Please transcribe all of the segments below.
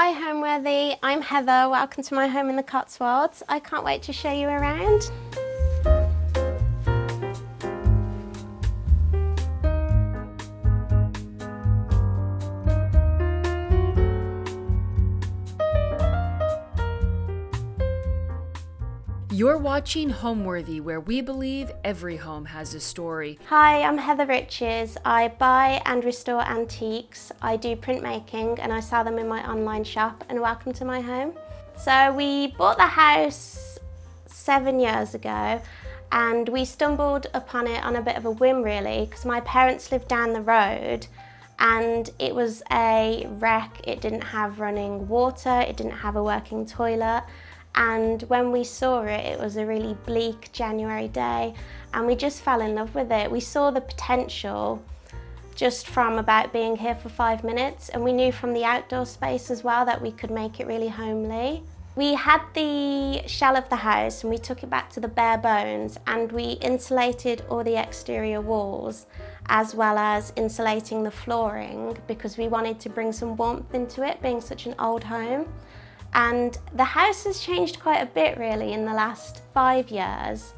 Hi Homeworthy, I'm Heather. Welcome to my home in the Cotswolds. I can't wait to show you around. You're watching Homeworthy, where we believe every home has a story. Hi, I'm Heather Riches. I buy and restore antiques. I do printmaking and I sell them in my online shop, and welcome to my home. So we bought the house 7 years ago and we stumbled upon it on a bit of a whim really, because my parents lived down the road and it was a wreck. It didn't have running water, it didn't have a working toilet. And when we saw it, it was a really bleak January day and we just fell in love with it. We saw the potential just from about being here for 5 minutes, and we knew from the outdoor space as well that we could make it really homely. We had the shell of the house and we took it back to the bare bones, and we insulated all the exterior walls as well as insulating the flooring because we wanted to bring some warmth into it, being such an old home. And the house has changed quite a bit really in the last 5 years.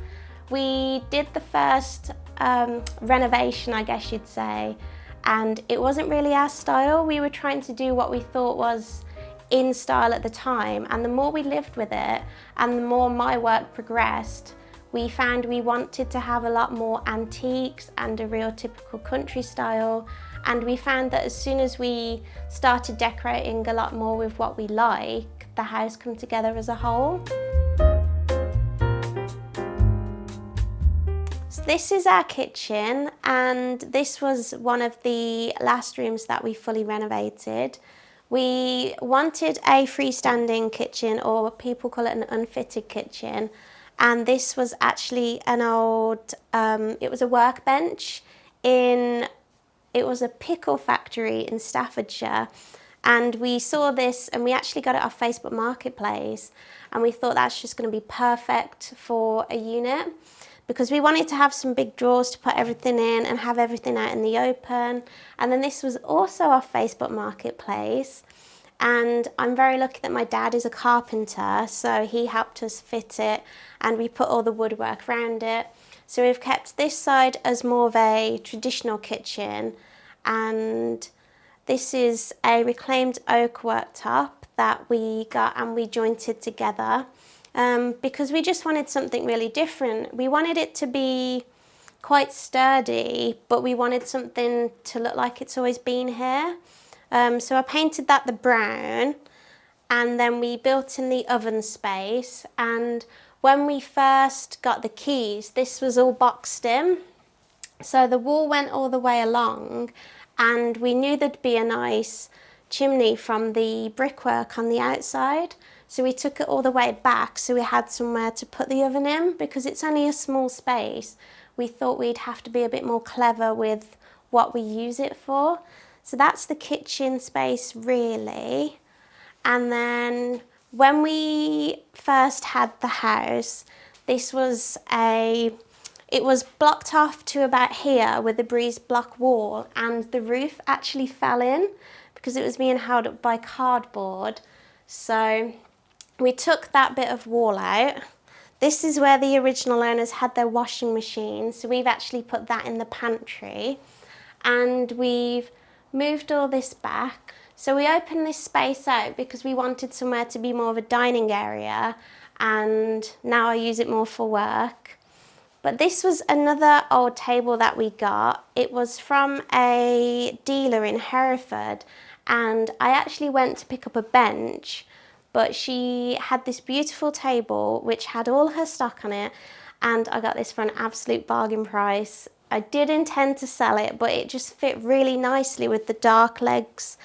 We did the first renovation, I guess you'd say, and it wasn't really our style. We were trying to do what we thought was in style at the time, and the more we lived with it and the more my work progressed, we found we wanted to have a lot more antiques and a real typical country style. And we found that as soon as we started decorating a lot more with what we like, the house came together as a whole. So this is our kitchen, and this was one of the last rooms that we fully renovated. We wanted a freestanding kitchen, or people call it an unfitted kitchen, and this was actually an old, it was a workbench it was a pickle factory in Staffordshire, and we saw this and we actually got it off Facebook Marketplace, and we thought that's just going to be perfect for a unit because we wanted to have some big drawers to put everything in and have everything out in the open. And then this was also off Facebook Marketplace, and I'm very lucky that my dad is a carpenter, so he helped us fit it and we put all the woodwork around it. So we've kept this side as more of a traditional kitchen, and this is a reclaimed oak worktop that we got and we jointed together because we just wanted something really different. We wanted it to be quite sturdy, but we wanted something to look like it's always been here. So I painted that the brown, and then we built in the oven space. And when we first got the keys, this was all boxed in. So the wall went all the way along, and we knew there'd be a nice chimney from the brickwork on the outside. So we took it all the way back so we had somewhere to put the oven in, because it's only a small space. We thought we'd have to be a bit more clever with what we use it for. So that's the kitchen space really. And then when we first had the house, it was blocked off to about here with a breeze block wall, and the roof actually fell in because it was being held up by cardboard. So we took that bit of wall out. This is where the original owners had their washing machine, so we've actually put that in the pantry, and we've moved all this back. So we opened this space out because we wanted somewhere to be more of a dining area, and now I use it more for work. But this was another old table that we got. It was from a dealer in Hereford, and I actually went to pick up a bench, but she had this beautiful table which had all her stock on it, and I got this for an absolute bargain price. I did intend to sell it, but it just fit really nicely with the dark legs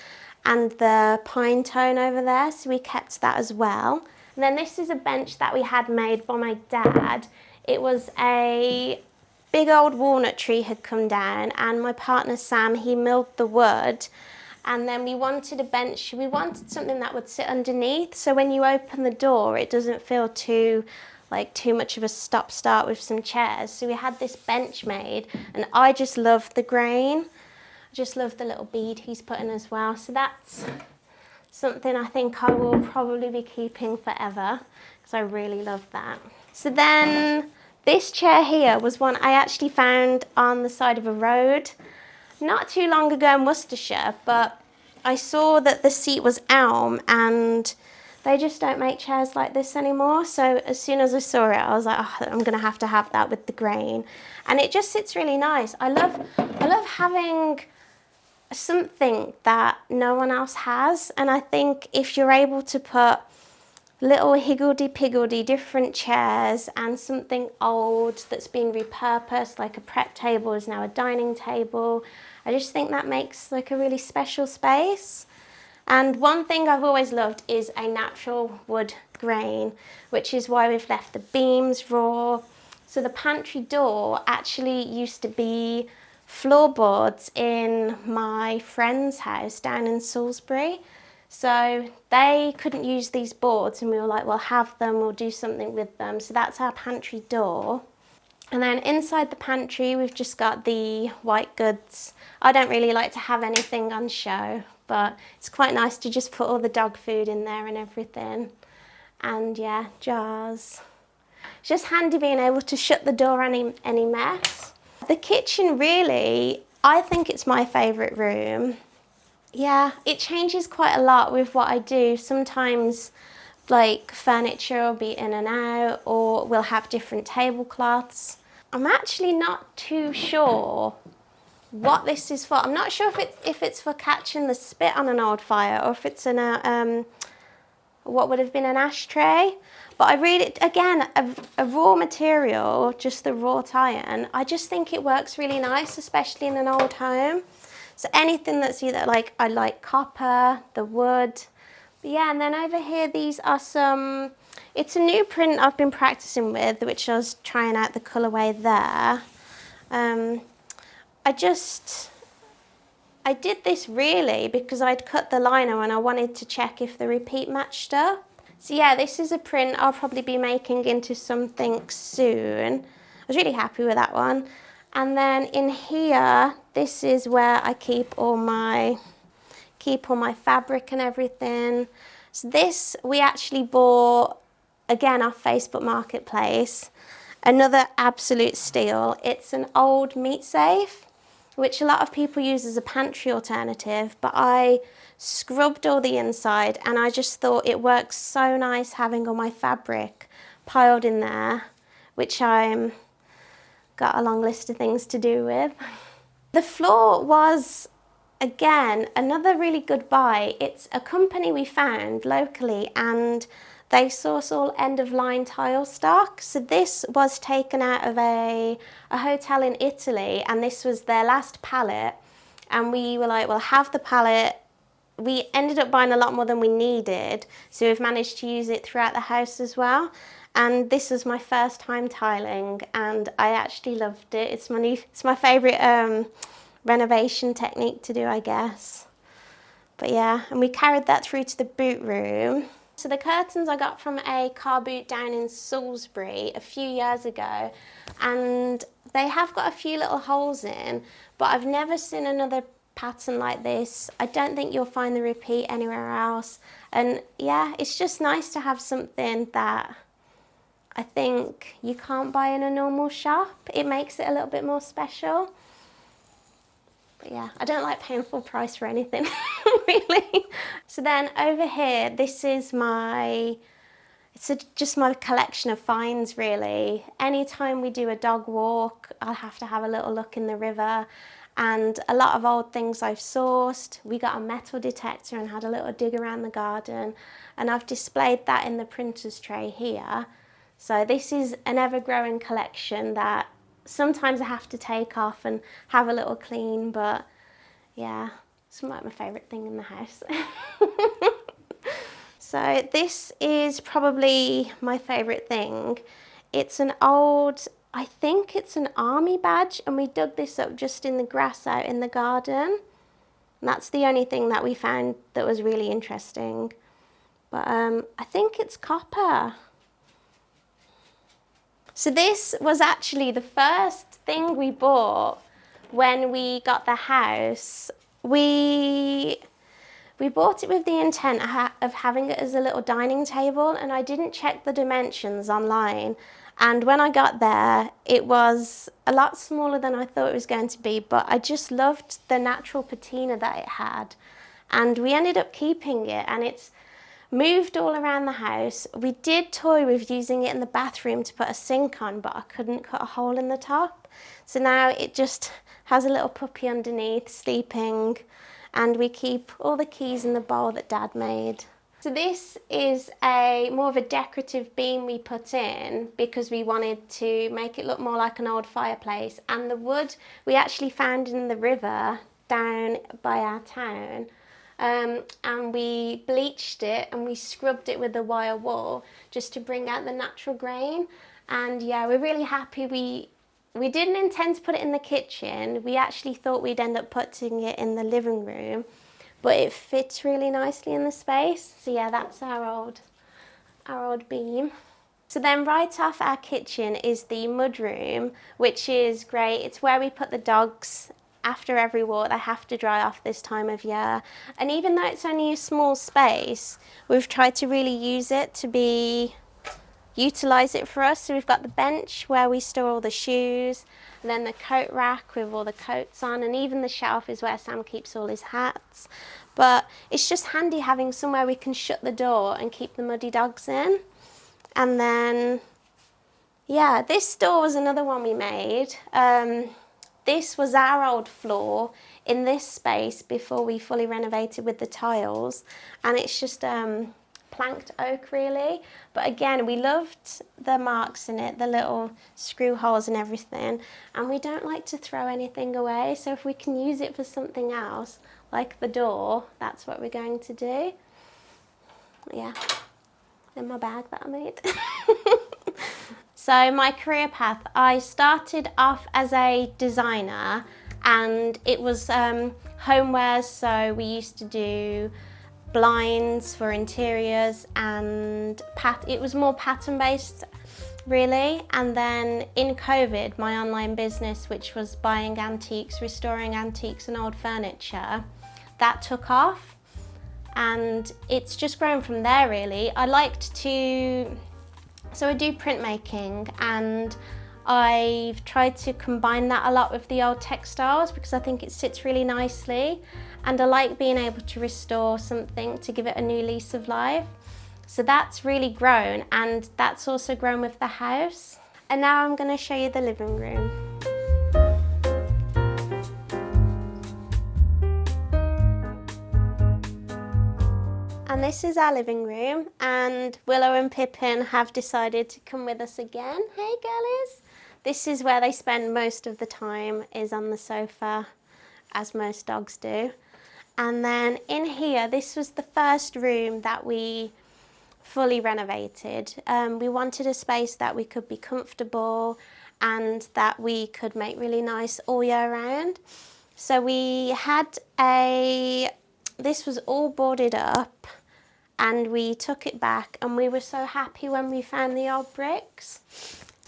and the pine tone over there, so we kept that as well. And then this is a bench that we had made by my dad. It was a big old walnut tree had come down, and my partner Sam, he milled the wood, and then we wanted a bench. We wanted something that would sit underneath, so when you open the door it doesn't feel too much of a stop-start with some chairs. So we had this bench made, and I just love the grain. I just love the little bead he's put in as well. So that's something I think I will probably be keeping forever because I really love that. So then this chair here was one I actually found on the side of a road not too long ago in Worcestershire, but I saw that the seat was elm and they just don't make chairs like this anymore. So as soon as I saw it, I was like, oh, I'm going to have that with the grain. And it just sits really nice. I love having something that no one else has. And I think if you're able to put little higgledy-piggledy different chairs and something old that's been repurposed, like a prep table is now a dining table, I just think that makes like a really special space. And one thing I've always loved is a natural wood grain, which is why we've left the beams raw. So the pantry door actually used to be floorboards in my friend's house down in Salisbury. So they couldn't use these boards and we were like, well, have them, we'll do something with them. So that's our pantry door. And then inside the pantry, we've just got the white goods. I don't really like to have anything on show, but it's quite nice to just put all the dog food in there and everything. And yeah, jars. It's just handy being able to shut the door any mess. The kitchen, really, I think it's my favourite room. Yeah, it changes quite a lot with what I do. Sometimes like furniture will be in and out, or we'll have different tablecloths. I'm actually not too sure what this is for. I'm not sure if it's for catching the spit on an old fire or if it's in a what would have been an ashtray. But I really, again, a raw material, just the wrought iron, I just think it works really nice, especially in an old home. So anything that's either like, I like copper, the wood. But yeah, and then over here, these are some, it's a new print I've been practicing with, which I was trying out the colourway there. I did this really because I'd cut the liner and I wanted to check if the repeat matched up. So yeah, this is a print I'll probably be making into something soon. I was really happy with that one. And then in here, this is where I keep all my fabric and everything. So this we actually bought, again, off Facebook Marketplace. Another absolute steal. It's an old meat safe, which a lot of people use as a pantry alternative, but I scrubbed all the inside and I just thought it works so nice having all my fabric piled in there, which I'm got a long list of things to do with. The floor was, again, another really good buy. It's a company we found locally and they source all end-of-line tile stock. So this was taken out of a hotel in Italy and this was their last pallet. And we were like, well, have the pallet. We ended up buying a lot more than we needed. So we've managed to use it throughout the house as well. And this was my first time tiling and I actually loved it. It's my favourite renovation technique to do, I guess. But yeah, and we carried that through to the boot room. So the curtains I got from a car boot down in Salisbury a few years ago, and they have got a few little holes in, but I've never seen another pattern like this. I don't think you'll find the repeat anywhere else. And yeah, it's just nice to have something that I think you can't buy in a normal shop. It makes it a little bit more special. But yeah, I don't like paying full price for anything, really. So then over here, this is just my collection of finds, really. Anytime we do a dog walk, I'll have to have a little look in the river. And a lot of old things I've sourced. We got a metal detector and had a little dig around the garden. And I've displayed that in the printer's tray here. So this is an ever-growing collection that sometimes I have to take off and have a little clean, but yeah, it's like my favourite thing in the house. So this is probably my favourite thing. It's an old, I think it's an army badge, and we dug this up just in the grass out in the garden. And that's the only thing that we found that was really interesting. But I think it's copper. So this was actually the first thing we bought when we got the house. We We bought it with the intent of having it as a little dining table, and I didn't check the dimensions online. And when I got there, it was a lot smaller than I thought it was going to be, but I just loved the natural patina that it had. And we ended up keeping it, and it's moved all around the house. We did toy with using it in the bathroom to put a sink on, but I couldn't cut a hole in the top. So now it just has a little puppy underneath sleeping, and we keep all the keys in the bowl that Dad made. So this is more of a decorative beam we put in because we wanted to make it look more like an old fireplace. And the wood we actually found in the river down by our town. And we bleached it and we scrubbed it with the wire wool just to bring out the natural grain. And yeah, we're really happy. We didn't intend to put it in the kitchen. We actually thought we'd end up putting it in the living room, but it fits really nicely in the space. So yeah, that's our old beam. So then right off our kitchen is the mudroom, which is great. It's where we put the dogs. After every walk, they have to dry off this time of year. And even though it's only a small space, we've tried to really use it to utilise it for us. So we've got the bench where we store all the shoes, and then the coat rack with all the coats on, and even the shelf is where Sam keeps all his hats. But it's just handy having somewhere we can shut the door and keep the muddy dogs in. And then, yeah, this door was another one we made. This was our old floor in this space before we fully renovated with the tiles, and it's just planked oak really. But again, we loved the marks in it, the little screw holes and everything, and we don't like to throw anything away, so if we can use it for something else, like the door, that's what we're going to do. Yeah, in my bag that I made. So my career path, I started off as a designer, and it was homewares, so we used to do blinds for interiors, and it was more pattern based really. And then in COVID, my online business, which was buying antiques, restoring antiques and old furniture, that took off, and it's just grown from there really. So I do printmaking, and I've tried to combine that a lot with the old textiles because I think it sits really nicely, and I like being able to restore something to give it a new lease of life. So that's really grown, and that's also grown with the house. And now I'm going to show you the living room. And this is our living room, and Willow and Pippin have decided to come with us again. Hey girlies! This is where they spend most of the time, is on the sofa, as most dogs do. And then in here, this was the first room that we fully renovated. We wanted a space that we could be comfortable and that we could make really nice all year round. So we had this was all boarded up, and we took it back, and we were so happy when we found the old bricks.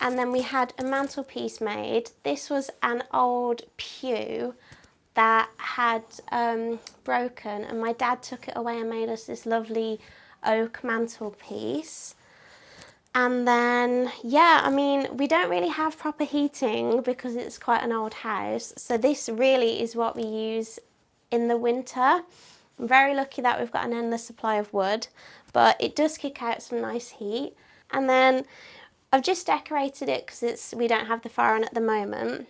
And then we had a mantelpiece made. This was an old pew that had broken, and my dad took it away and made us this lovely oak mantelpiece. And then, yeah, I mean, we don't really have proper heating because it's quite an old house. So this really is what we use in the winter. I'm very lucky that we've got an endless supply of wood, but it does kick out some nice heat. And then I've just decorated it because we don't have the fire on at the moment.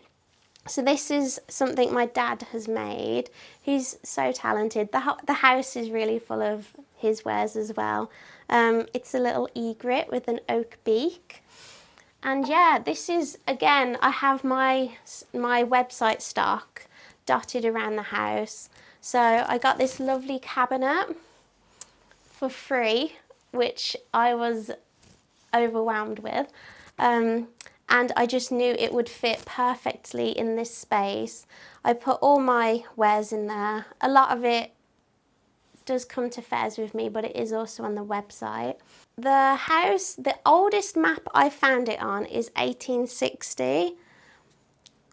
So this is something my dad has made. He's so talented. The house is really full of his wares as well. It's a little egret with an oak beak. And yeah, this is, again, I have my website stock dotted around the house. So I got this lovely cabinet for free, which I was overwhelmed with. And I just knew it would fit perfectly in this space. I put all my wares in there. A lot of it does come to fairs with me, but it is also on the website. The house, the oldest map I found it on is 1860.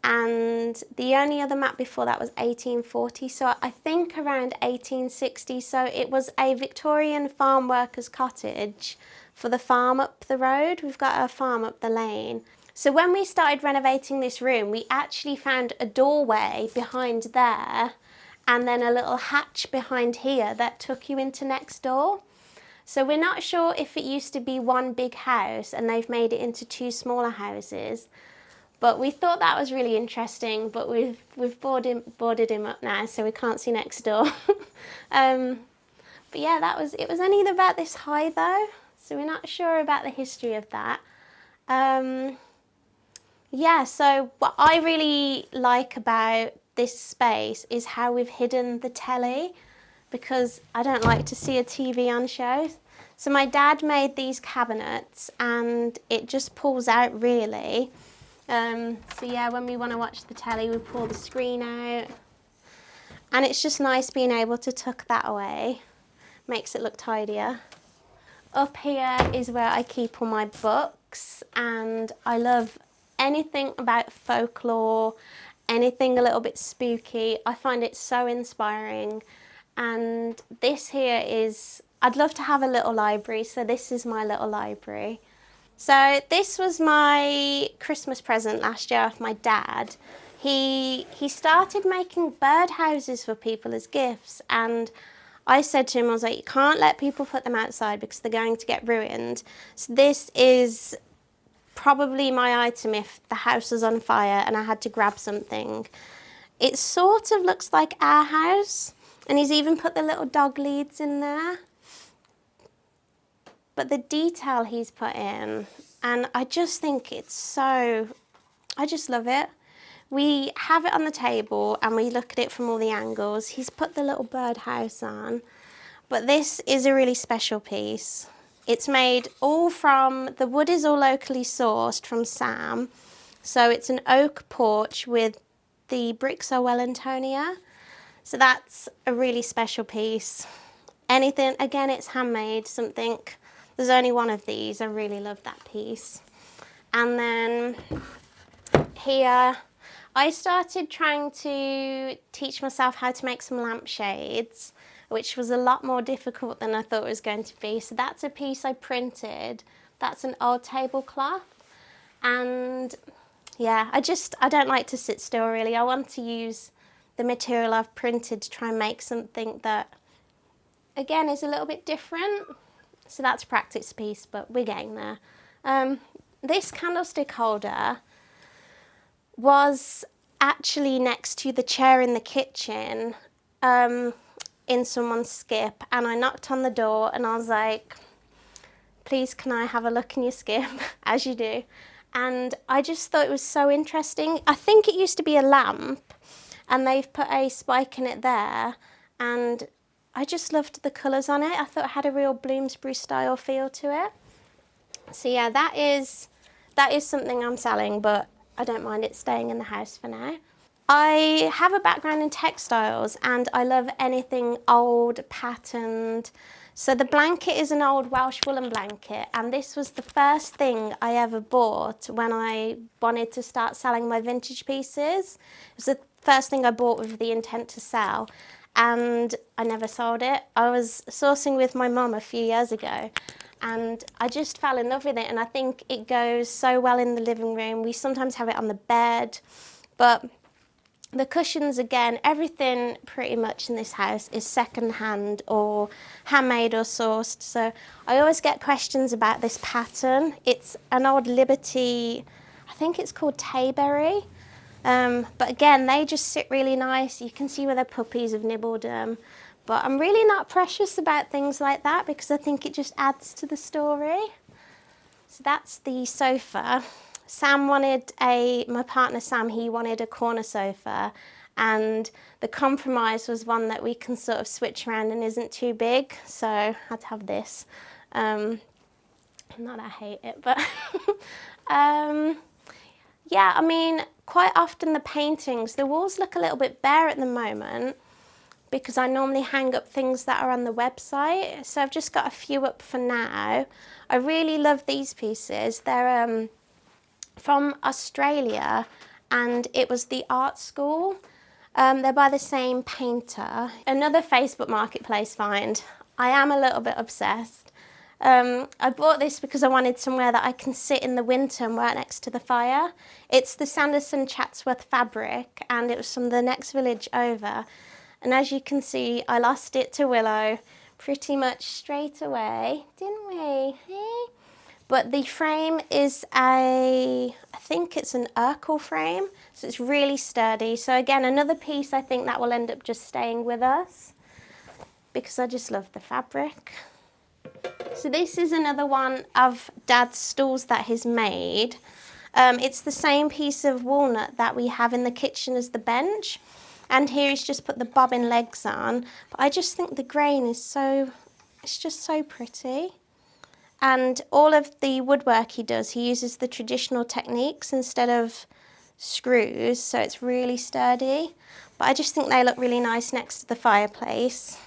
and the only other map before that was 1840, so I think around 1860. So it was a Victorian farm workers' cottage for the farm up the road. We've got a farm up the lane. So when we started renovating this room, we actually found a doorway behind there and then a little hatch behind here that took you into next door. So we're not sure if it used to be one big house and they've made it into two smaller houses, but we thought that was really interesting. But we've boarded him up now, so we can't see next door. But yeah, it was only about this high though, so we're not sure about the history of that. Yeah, so what I really like about this space is how we've hidden the telly, because I don't like to see a TV on shows. So my dad made these cabinets and it just pulls out really. So yeah, when we want to watch the telly, we pull the screen out. And it's just nice being able to tuck that away. Makes it look tidier. Up here is where I keep all my books, and I love anything about folklore, anything a little bit spooky. I find it so inspiring. And this here is, I'd love to have a little library, so this is my little library. So this was my Christmas present last year off my dad. He started making birdhouses for people as gifts, and I said to him, I was like, you can't let people put them outside because they're going to get ruined. So this is probably my item if the house was on fire and I had to grab something. It sort of looks like our house, and he's even put the little dog leads in there. But the detail he's put in, and I just think it's so, I just love it. We have it on the table and we look at it from all the angles. He's put the little birdhouse on, but this is a really special piece. It's made all from, the wood is all locally sourced from Sam. So it's an oak porch with the bricks are Wellingtonia. So that's a really special piece. Anything, again, it's handmade, something, there's only one of these. I really love that piece. And then here, I started trying to teach myself how to make some lampshades, which was a lot more difficult than I thought it was going to be. So that's a piece I printed. That's an old tablecloth. And yeah, I don't like to sit still really. I want to use the material I've printed to try and make something that, again, is a little bit different. So that's a practice piece, but we're getting there. This candlestick holder was actually next to the chair in the kitchen in someone's skip, and I knocked on the door and I was like, please can I have a look in your skip, as you do. And I just thought it was so interesting. I think it used to be a lamp and they've put a spike in it there, and I just loved the colours on it. I thought it had a real Bloomsbury style feel to it. So yeah, that is something I'm selling, but I don't mind it staying in the house for now. I have a background in textiles and I love anything old, patterned. So the blanket is an old Welsh woolen blanket, and this was the first thing I ever bought when I wanted to start selling my vintage pieces. It was the first thing I bought with the intent to sell, and I never sold it. I was sourcing with my mum a few years ago, and I just fell in love with it, and I think it goes so well in the living room. We sometimes have it on the bed, but the cushions, again, everything pretty much in this house is second-hand or handmade or sourced. So I always get questions about this pattern. It's an old Liberty, I think it's called Tayberry. But again, they just sit really nice. You can see where the puppies have nibbled them. But I'm really not precious about things like that because I think it just adds to the story. So that's the sofa. Sam wanted my partner Sam, he wanted a corner sofa, and the compromise was one that we can sort of switch around and isn't too big, so I had to have this. Not that I hate it, but yeah, I mean, quite often the paintings, the walls look a little bit bare at the moment because I normally hang up things that are on the website, so I've just got a few up for now. I really love these pieces. They're from Australia, and it was the art school. They're by the same painter. Another Facebook Marketplace find. I am a little bit obsessed. I bought this because I wanted somewhere that I can sit in the winter and work next to the fire. It's the Sanderson Chatsworth fabric, and it was from the next village over. And as you can see, I lost it to Willow pretty much straight away, didn't we? Hey? But the frame is I think it's an Urkel frame, so it's really sturdy. So again, another piece I think that will end up just staying with us because I just love the fabric. So this is another one of Dad's stools that he's made. It's the same piece of walnut that we have in the kitchen as the bench. And here he's just put the bobbin legs on. But I just think the grain is it's just so pretty. And all of the woodwork he does, he uses the traditional techniques instead of screws, so it's really sturdy. But I just think they look really nice next to the fireplace.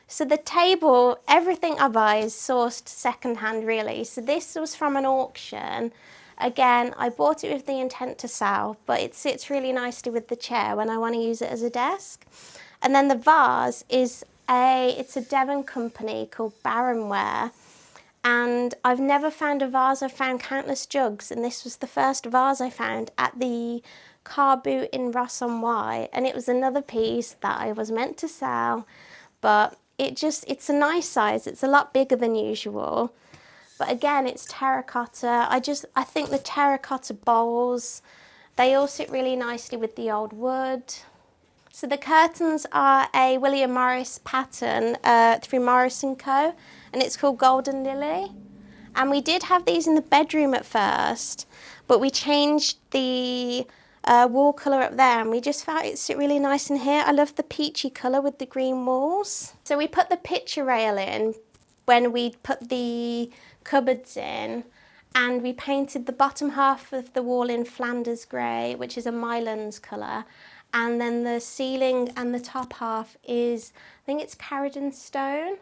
So the table, everything I buy is sourced secondhand really. So this was from an auction. Again, I bought it with the intent to sell, but it sits really nicely with the chair when I want to use it as a desk. And then the vase is it's a Devon company called Barronware. And I've never found a vase. I've found countless jugs, and this was the first vase I found at the car boot in Ross-on-Wye, and it was another piece that I was meant to sell, but it's a nice size. It's a lot bigger than usual, but again, it's terracotta. I think the terracotta bowls, they all sit really nicely with the old wood. So the curtains are a William Morris pattern through Morris & Co, and it's called Golden Lily. And we did have these in the bedroom at first, but we changed the wall colour up there, and we just felt it sit really nice in here. I love the peachy colour with the green walls. So we put the picture rail in when we put the cupboards in, and we painted the bottom half of the wall in Flanders grey, which is a Mylands colour. And then the ceiling and the top half is, I think it's Carradine stone.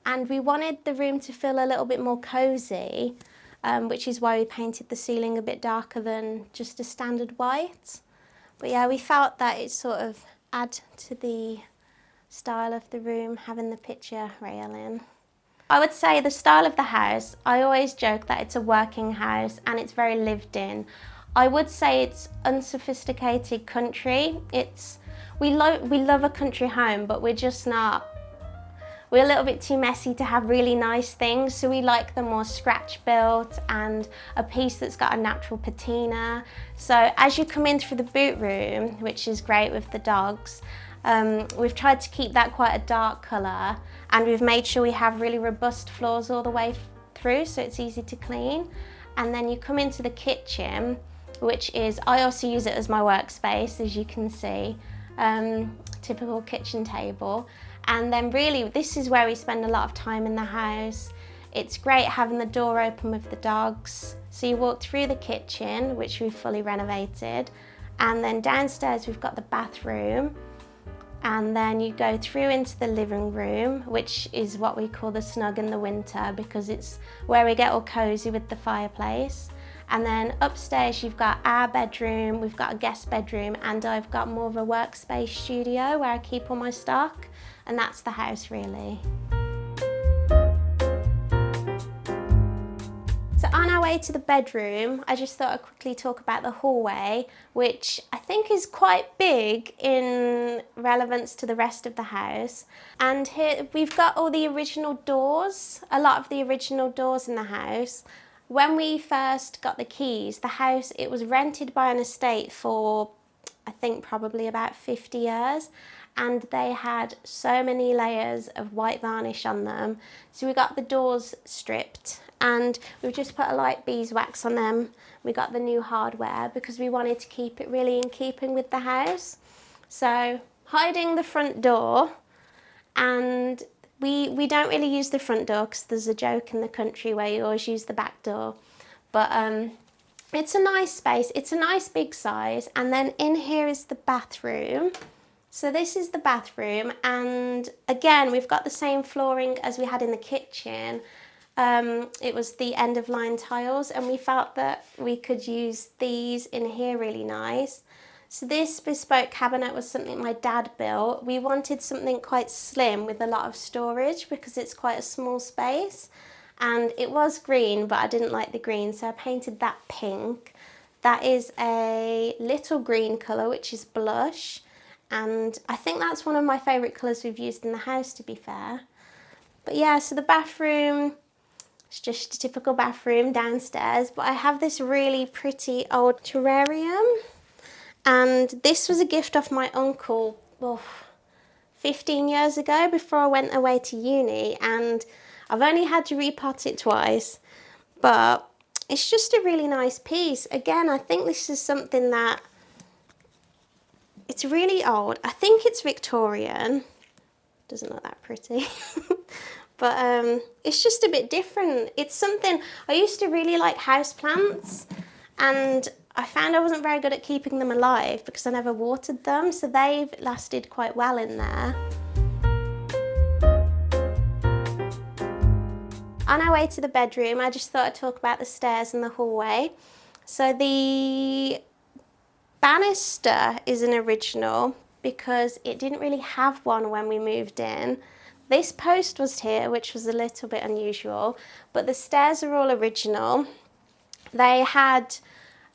And we wanted the room to feel a little bit more cosy, which is why we painted the ceiling a bit darker than just a standard white. But yeah, we felt that it sort of add to the style of the room, having the picture rail in. I would say the style of the house, I always joke that it's a working house and it's very lived in. I would say it's unsophisticated country. We love a country home, but we're a little bit too messy to have really nice things, so we like the more scratch built and a piece that's got a natural patina. So as you come in through the boot room, which is great with the dogs, we've tried to keep that quite a dark colour, and we've made sure we have really robust floors all the way through, so it's easy to clean. And then you come into the kitchen, which is, I also use it as my workspace, as you can see, typical kitchen table. And then really, this is where we spend a lot of time in the house. It's great having the door open with the dogs. So you walk through the kitchen, which we've fully renovated, and then downstairs we've got the bathroom, and then you go through into the living room, which is what we call the snug in the winter, because it's where we get all cozy with the fireplace. And then upstairs you've got our bedroom, we've got a guest bedroom, and I've got more of a workspace studio where I keep all my stock, and that's the house really. So on our way to the bedroom, I just thought I'd quickly talk about the hallway, which I think is quite big in relevance to the rest of the house. And here we've got all the original doors, a lot of the original doors in the house. When we first got the keys, the house, it was rented by an estate for, I think, probably about 50 years. And they had so many layers of white varnish on them. So we got the doors stripped, and we've just put a light beeswax on them. We got the new hardware because we wanted to keep it really in keeping with the house. So hiding the front door, and we don't really use the front door because there's a joke in the country where you always use the back door. But it's a nice space. It's a nice big size. And then in here is the bathroom. So this is the bathroom, and again, we've got the same flooring as we had in the kitchen. It was the end of line tiles, and we felt that we could use these in here really nice. So this bespoke cabinet was something my dad built. We wanted something quite slim with a lot of storage because it's quite a small space, and it was green, but I didn't like the green, so I painted that pink. That is a little green colour, which is blush, and I think that's one of my favourite colours we've used in the house, to be fair. But yeah, so the bathroom, it's just a typical bathroom downstairs, but I have this really pretty old terrarium, and this was a gift off my uncle 15 years ago before I went away to uni, and I've only had to repot it twice, but it's just a really nice piece. Again, I think this is something that, it's really old. I think it's Victorian. Doesn't look that pretty. But it's just a bit different. It's something, I used to really like houseplants, and I found I wasn't very good at keeping them alive because I never watered them, so they've lasted quite well in there. On our way to the bedroom, I just thought I'd talk about the stairs and the hallway. So the banister is an original because it didn't really have one when we moved in. This post was here, which was a little bit unusual, but the stairs are all original. They had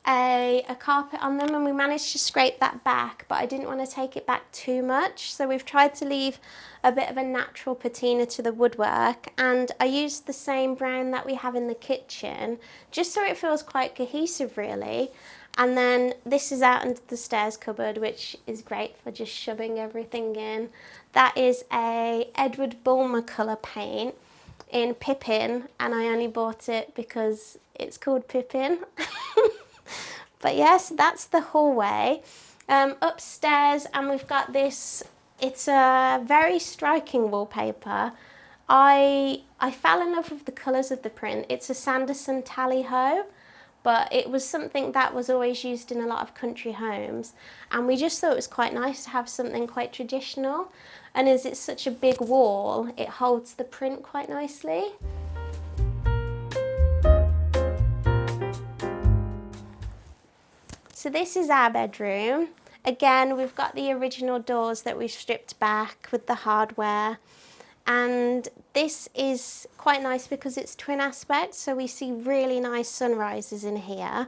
a carpet on them, and we managed to scrape that back, but I didn't want to take it back too much, so we've tried to leave a bit of a natural patina to the woodwork, and I used the same brown that we have in the kitchen just so it feels quite cohesive really. And then this is out under the stairs cupboard, which is great for just shoving everything in. That is a Edward Bulmer colour paint in Pippin, and I only bought it because it's called Pippin. But yes, that's the hallway. Upstairs, and we've got this, it's a very striking wallpaper. I fell in love with the colours of the print. It's a Sanderson tally-ho, but it was something that was always used in a lot of country homes, and we just thought it was quite nice to have something quite traditional, and as it's such a big wall, it holds the print quite nicely. So this is our bedroom. Again, we've got the original doors that we've stripped back with the hardware, and this is quite nice because it's twin aspect, so we see really nice sunrises in here.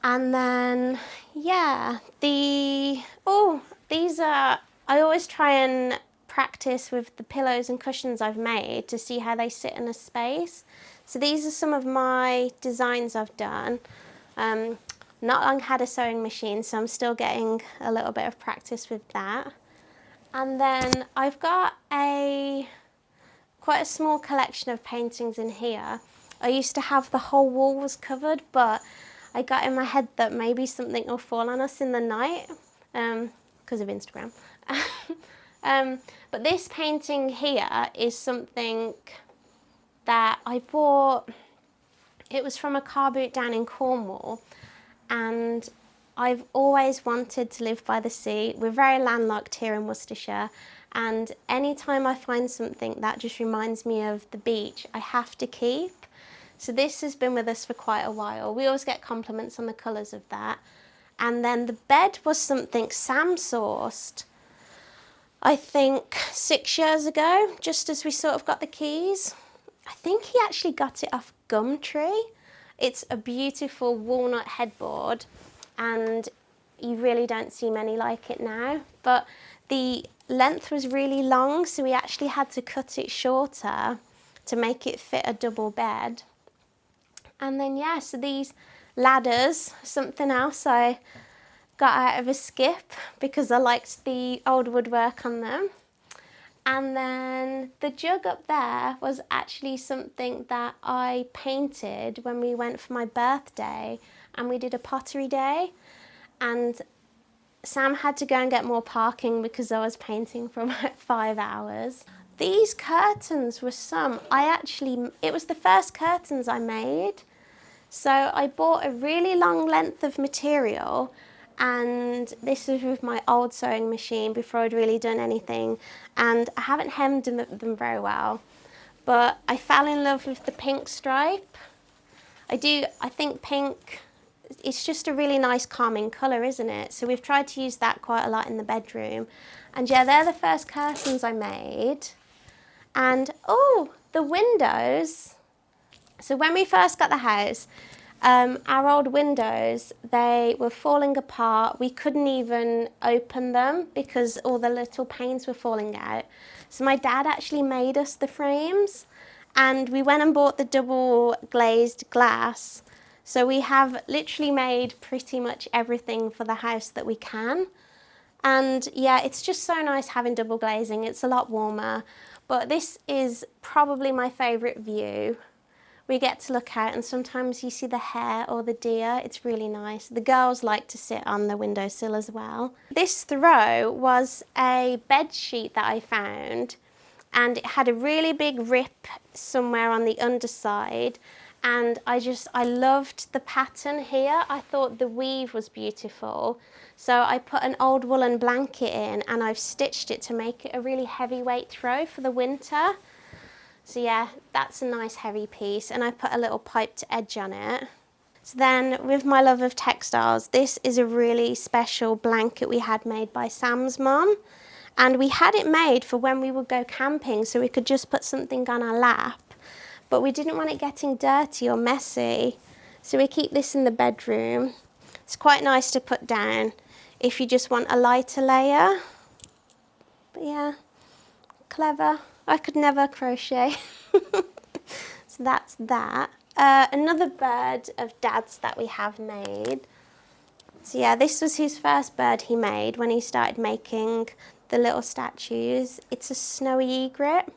And then yeah, these are, I always try and practice with the pillows and cushions I've made to see how they sit in a space. So these are some of my designs I've done. Not long had a sewing machine, so I'm still getting a little bit of practice with that. And then I've got quite a small collection of paintings in here. I used to have the whole wall was covered, but I got in my head that maybe something will fall on us in the night because of Instagram. But this painting here is something that I bought. It was from a car boot down in Cornwall, and I've always wanted to live by the sea. We're very landlocked here in Worcestershire, and anytime I find something that just reminds me of the beach, I have to keep. So this has been with us for quite a while. We always get compliments on the colours of that. And then the bed was something Sam sourced, I think 6 years ago, just as we sort of got the keys. I think he actually got it off Gumtree. It's a beautiful walnut headboard, and you really don't see many like it now. But the length was really long, so we actually had to cut it shorter to make it fit a double bed. And then yeah, so these ladders, something else I got out of a skip because I liked the old woodwork on them. And then the jug up there was actually something that I painted when we went for my birthday, and we did a pottery day, and Sam had to go and get more parking because I was painting for about 5 hours. These curtains were it was the first curtains I made. So I bought a really long length of material, and this was with my old sewing machine before I'd really done anything, and I haven't hemmed them very well, but I fell in love with the pink stripe. I think pink, it's just a really nice calming colour, isn't it? So we've tried to use that quite a lot in the bedroom. And yeah, they're the first curtains I made. And oh, the windows. So when we first got the house, our old windows, they were falling apart. We couldn't even open them because all the little panes were falling out. So my dad actually made us the frames, and we went and bought the double glazed glass. So we have literally made pretty much everything for the house that we can. And yeah, it's just so nice having double glazing. It's a lot warmer. But this is probably my favourite view. We get to look out and sometimes you see the hare or the deer. It's really nice. The girls like to sit on the windowsill as well. This throw was a bed sheet that I found, and it had a really big rip somewhere on the underside, and I loved the pattern here. I thought the weave was beautiful. So I put an old woolen blanket in and I've stitched it to make it a really heavyweight throw for the winter. So yeah, that's a nice heavy piece, and I put a little piped edge on it. So then with my love of textiles, this is a really special blanket we had made by Sam's mum. And we had it made for when we would go camping so we could just put something on our lap. But we didn't want it getting dirty or messy. So we keep this in the bedroom. It's quite nice to put down if you just want a lighter layer. But yeah, clever. I could never crochet. So that's that. Another bird of Dad's that we have made. So yeah, this was his first bird he made when he started making the little statues. It's a snowy egret,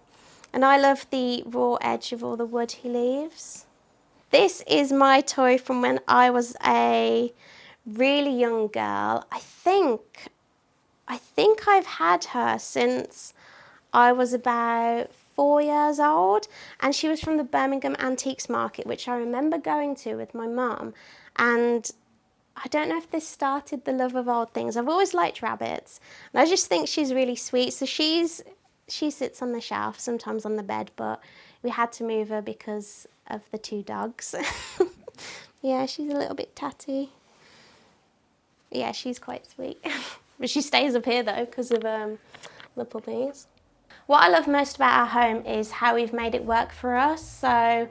and I love the raw edge of all the wood he leaves. This is my toy from when I was a really young girl. I think I've had her since I was about 4 years old, and she was from the Birmingham Antiques Market, which I remember going to with my mum. And I don't know if this started the love of old things. I've always liked rabbits, and I just think she's really sweet. So she sits on the shelf, sometimes on the bed, but we had to move her because of the 2 dogs. Yeah, she's a little bit tatty. Yeah, she's quite sweet. But she stays up here though because of the puppies. What I love most about our home is how we've made it work for us. So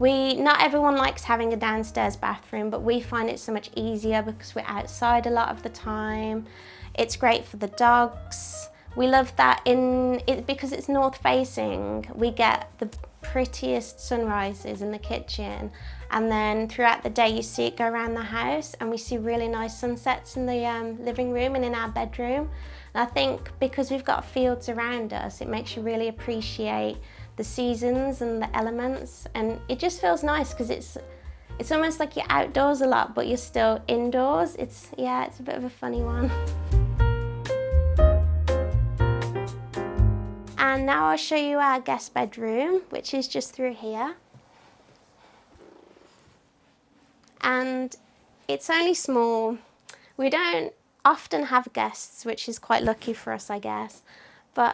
not everyone likes having a downstairs bathroom, but we find it so much easier because we're outside a lot of the time. It's great for the dogs. We love that because it's north facing, we get the prettiest sunrises in the kitchen, and then throughout the day you see it go around the house, and we see really nice sunsets in the living room and in our bedroom. And I think because we've got fields around us, it makes you really appreciate the seasons and the elements, and it just feels nice because it's almost like you're outdoors a lot but you're still indoors. It's a bit of a funny one. And now I'll show you our guest bedroom, which is just through here. And it's only small. We don't often have guests, which is quite lucky for us, I guess. But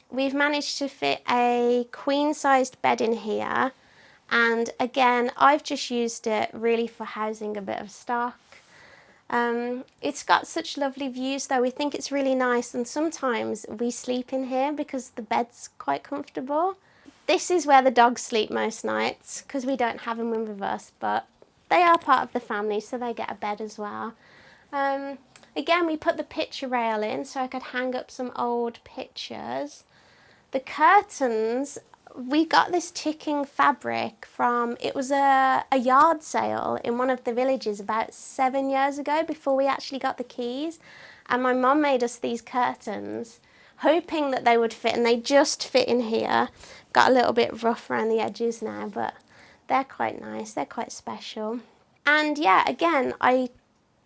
we've managed to fit a queen-sized bed in here. And again, I've just used it really for housing a bit of stock. It's got such lovely views though. We think it's really nice, and sometimes we sleep in here because the bed's quite comfortable. This is where the dogs sleep most nights because we don't have them with us, but they are part of the family, so they get a bed as well. Again, we put the picture rail in so I could hang up some old pictures. The curtains, we got this ticking fabric from, it was a yard sale in one of the villages about 7 years ago before we actually got the keys. And my mum made us these curtains, hoping that they would fit, and they just fit in here. Got a little bit rough around the edges now, but they're quite nice, they're quite special. And yeah, again, I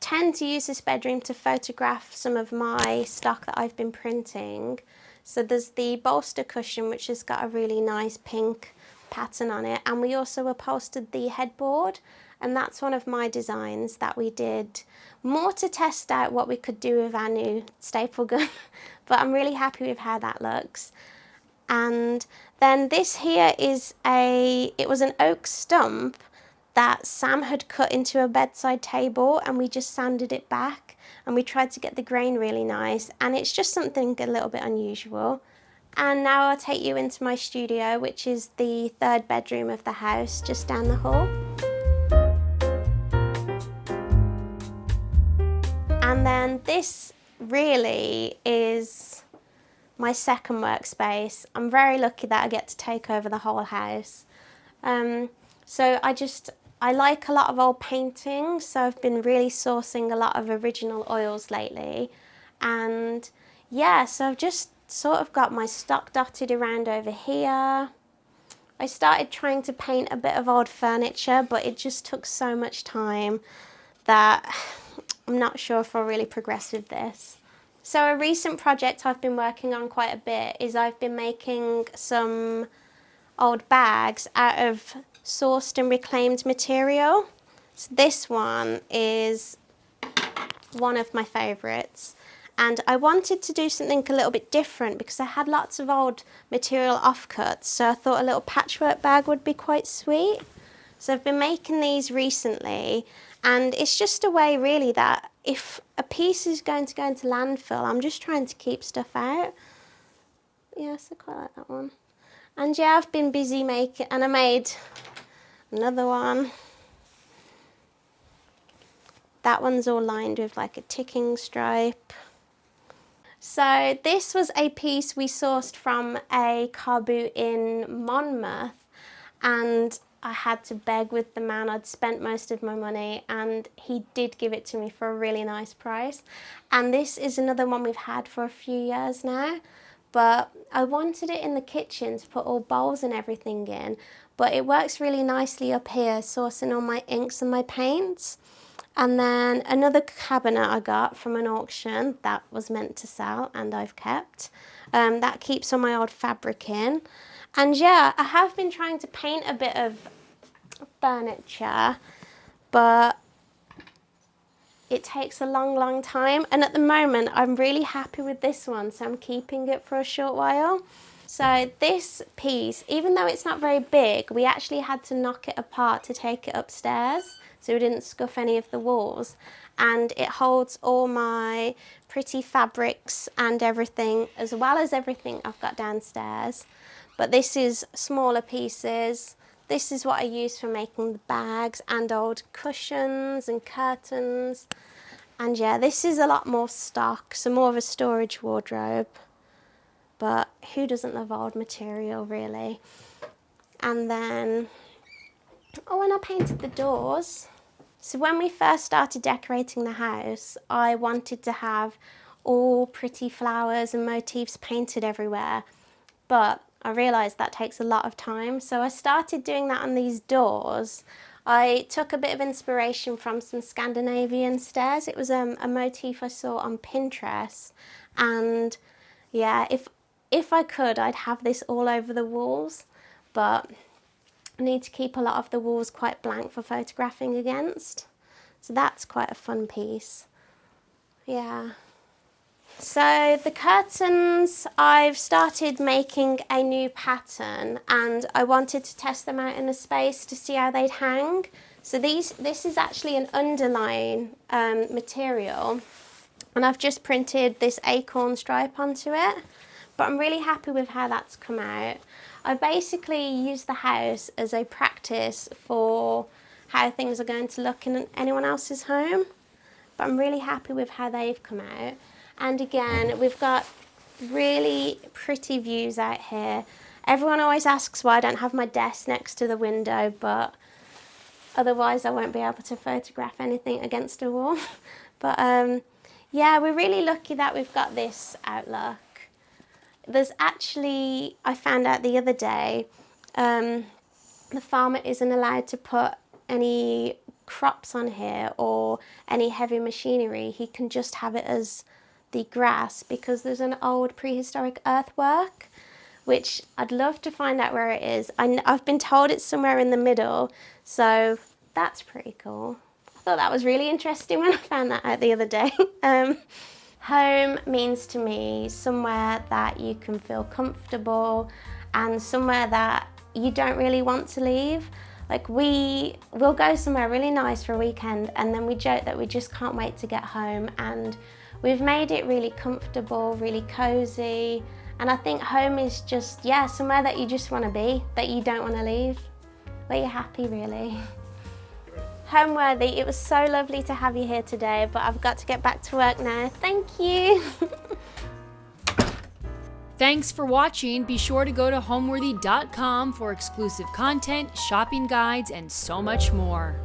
tend to use this bedroom to photograph some of my stock that I've been printing. So there's the bolster cushion, which has got a really nice pink pattern on it, and we also upholstered the headboard, and that's one of my designs that we did more to test out what we could do with our new staple gun. But I'm really happy with how that looks. And then this here is it was an oak stump that Sam had cut into a bedside table, and we just sanded it back and we tried to get the grain really nice, and it's just something a little bit unusual. And now I'll take you into my studio, which is the third bedroom of the house, just down the hall. And then this really is my second workspace. I'm very lucky that I get to take over the whole house. So I like a lot of old paintings, so I've been really sourcing a lot of original oils lately. And yeah, so I've just sort of got my stock dotted around over here. I started trying to paint a bit of old furniture, but it just took so much time that I'm not sure if I'll really progress with this. So a recent project I've been working on quite a bit is I've been making some old bags out of sourced and reclaimed material. So this one is one of my favourites, and I wanted to do something a little bit different because I had lots of old material offcuts, so I thought a little patchwork bag would be quite sweet. So I've been making these recently, and it's just a way really that if a piece is going to go into landfill, I'm just trying to keep stuff out. Yes, I quite like that one. And yeah, I've been busy making, and I made another one. That one's all lined with like a ticking stripe. So this was a piece we sourced from a car boot in Monmouth, and I had to beg with the man. I'd spent most of my money and he did give it to me for a really nice price. And this is another one we've had for a few years now, but I wanted it in the kitchen to put all bowls and everything in, but it works really nicely up here, sourcing all my inks and my paints. And then another cabinet I got from an auction that was meant to sell and I've kept. That keeps all my old fabric in. And yeah, I have been trying to paint a bit of furniture, but it takes a long time. And at the moment, I'm really happy with this one, so I'm keeping it for a short while. So this piece, even though it's not very big, we actually had to knock it apart to take it upstairs, so we didn't scuff any of the walls. And it holds all my pretty fabrics and everything, as well as everything I've got downstairs. But this is smaller pieces. This is what I use for making the bags and old cushions and curtains. And yeah, this is a lot more stock, so more of a storage wardrobe. But who doesn't love old material, really? And then, oh, and I painted the doors. So when we first started decorating the house, I wanted to have all pretty flowers and motifs painted everywhere. But I realised that takes a lot of time, so I started doing that on these doors. I took a bit of inspiration from some Scandinavian stairs. It was a motif I saw on Pinterest, and yeah, if I could, I'd have this all over the walls, but I need to keep a lot of the walls quite blank for photographing against. So that's quite a fun piece. Yeah. So the curtains, I've started making a new pattern and I wanted to test them out in a space to see how they'd hang. So this is actually an underline material, and I've just printed this acorn stripe onto it, but I'm really happy with how that's come out. I basically used the house as a practice for how things are going to look in anyone else's home, but I'm really happy with how they've come out. And again, we've got really pretty views out here. Everyone always asks why I don't have my desk next to the window, but otherwise I won't be able to photograph anything against a wall. But yeah, we're really lucky that we've got this outlook. There's actually, I found out the other day, the farmer isn't allowed to put any crops on here or any heavy machinery. He can just have it as the grass because there's an old prehistoric earthwork, which I'd love to find out where it is. I've been told it's somewhere in the middle, so that's pretty cool. I thought that was really interesting when I found that out the other day. Home means to me somewhere that you can feel comfortable and somewhere that you don't really want to leave. Like we'll go somewhere really nice for a weekend and then we joke that we just can't wait to get home, and we've made it really comfortable, really cozy. And I think home is just, yeah, somewhere that you just want to be, that you don't want to leave, where you're happy really. Homeworthy, it was so lovely to have you here today, but I've got to get back to work now. Thank you. Thanks for watching. Be sure to go to homeworthy.com for exclusive content, shopping guides, and so much more.